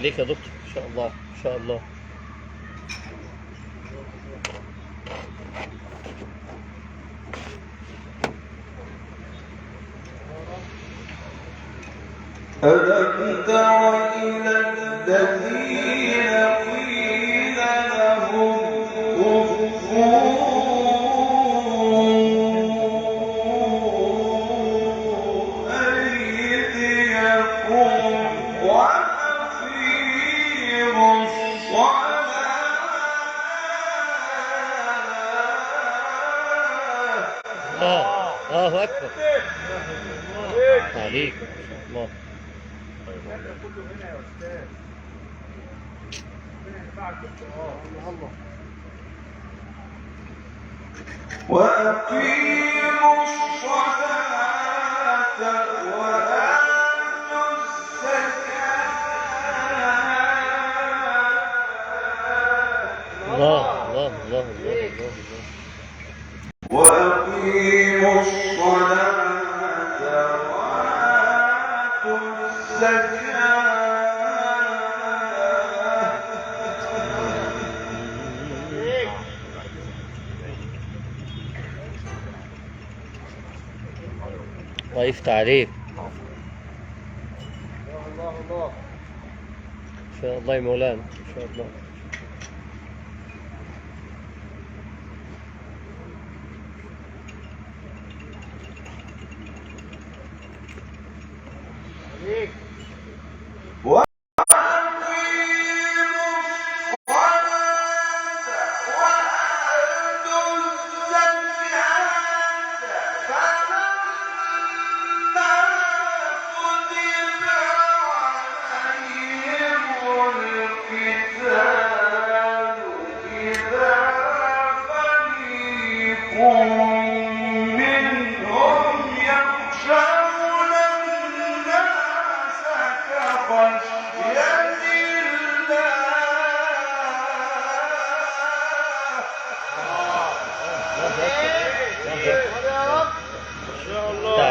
عليك يا دكتور ان شاء الله ان شاء الله. ألم تر إلى الذين قيل لهم كفوا الله أكبر عليك الله. وأقيموا الصلاة وآتوا الزكاة. الله الله الله الله الله. وأقيموا الصلاة وآتوا الزكاة. الله يفتح عليك ان شاء الله يا مولانا ان شاء الله.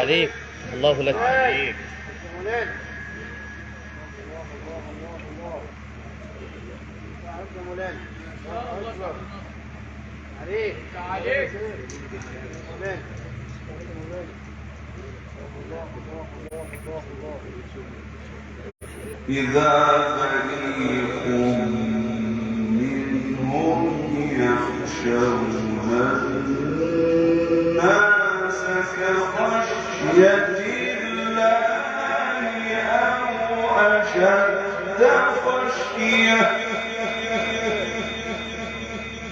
عليك الله لك عليك. إذا فريق منهم يخشون الناس كخشية الله أو أشد خشية.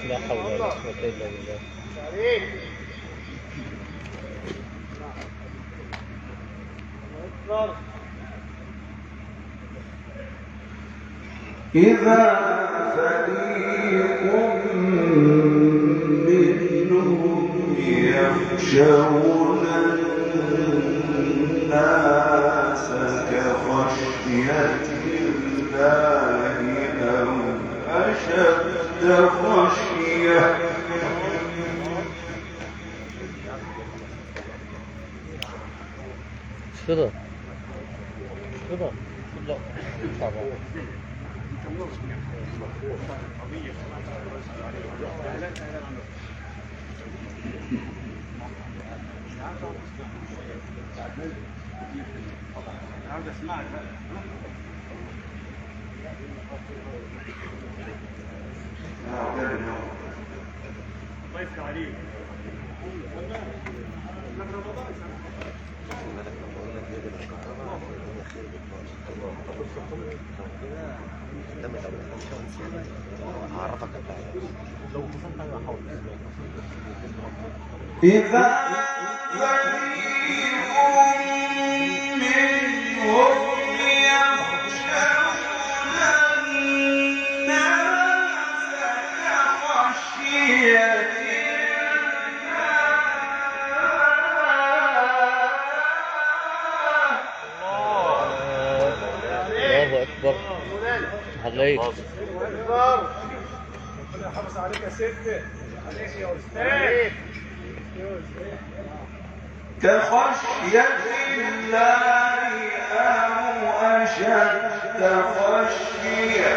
لا حول ولا قوة إلا بالله. إذا فريق منهم يخشون الناس كخشية الله أو أشد خشية. كده كده لا طبعا. عاوز اسمعك بقى. الله يفتح عليك. إذا فريق منهم يخشون الناس كخشية الله أكبر. حليت. ربنا يحافظ عليك يا ست. عليك يا استاذ. كخشية الله أو أشد خشية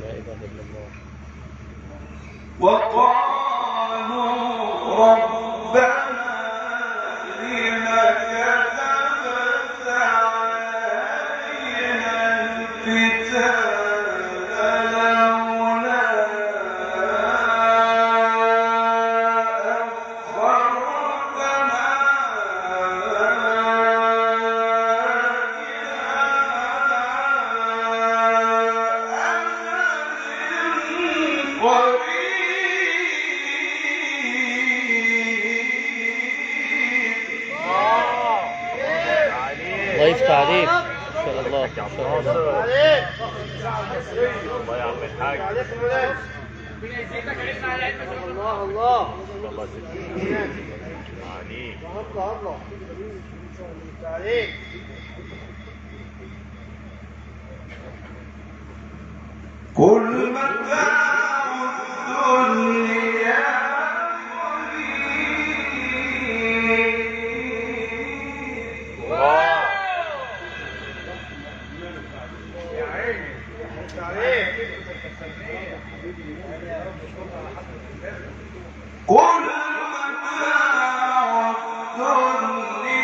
لا إله إلا الله. وقالوا ربنا لم كتبت علينا القتال لولا أخرتنا إلى أجل الله يفتح عليك. إن شاء الله. إن شاء الله. الله يعمل الحاج. الله الله عليك. الله الله عليك. كل متاع الدنيا كل متاع الدنيا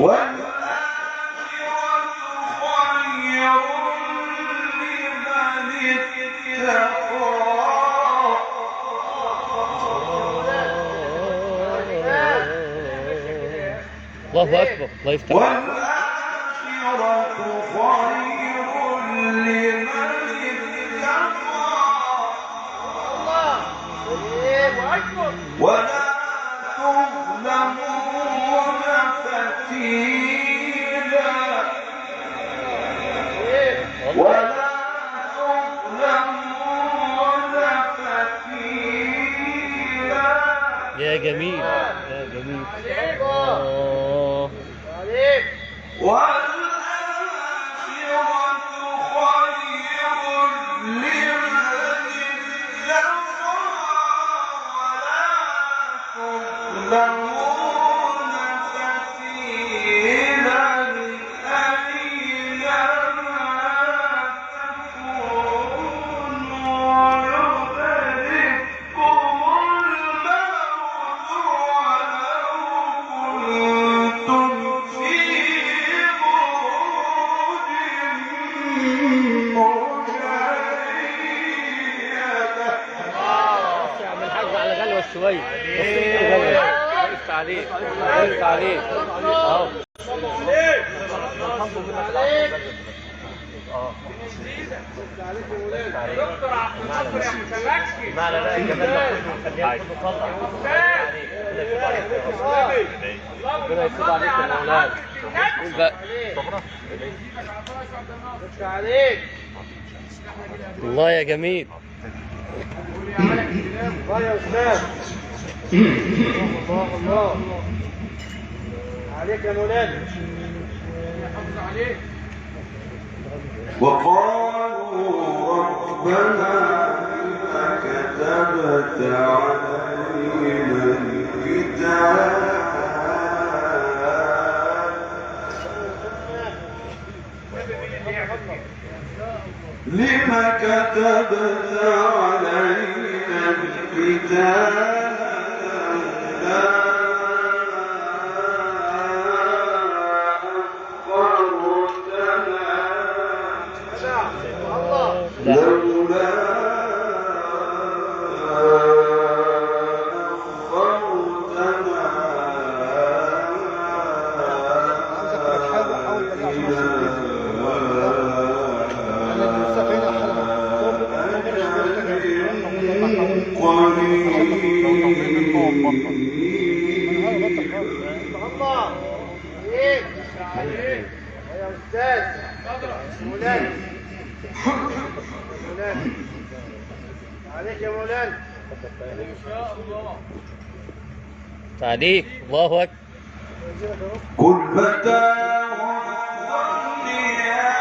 والآخرة خير لمن اتقى الله أكبر. الله يفتح. والآخرة خير لمن اتقى ولا تظلمون فتيلا ولا تظلمون فتيلا يا جميل. يا جميل. الله. والآخرة خير لمن اتقى ولا تظلمون فتيلا أينما تكونوا يدرككم الموت ولو كنتم في بروج مشيدة بس يا عم الحاج على غلوة شوية. بس غلوة. الله يفتح عليك. الله يفتح عليك. أهو. دكتور عبد الناصر يا متمكن. لا لا لا كمان خليها تطلع. ربنا يستر عليك يا مولانا. قول بقى. عليك. الله يا جميل. الله يا استاذ. الله الله عليك يا مولانا. يحافظ عليك. وقالوا ربنا لما كتبت علينا الكتاب لما كتبت علينا الكتاب الله عليك يا أستاذ مولانا مولانا عليك يا مولانا تعليق الله أكبر. قل متاع الدنيا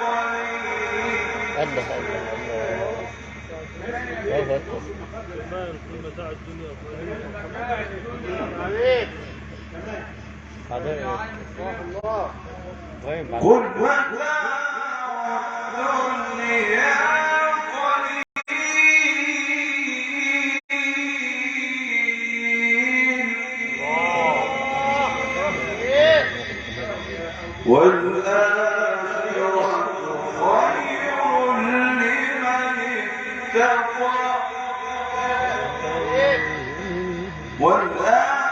قليل. الله الله أكبر. عليك حاضر. الله وين بعد؟ قل متاع الدنيا والآخرة خير لمن اتقى والآخرة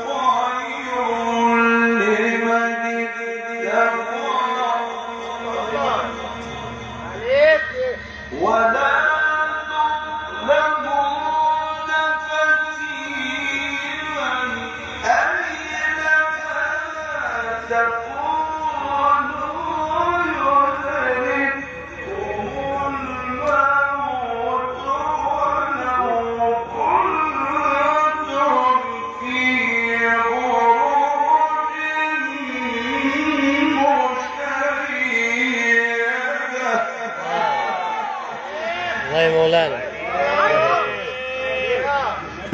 خير لمن اتقى عليك ولا تظلمون فتيلا أينما تكونوا يدرككم الموت ولو كنتم في بروج مشيدة. الله يا مولانا.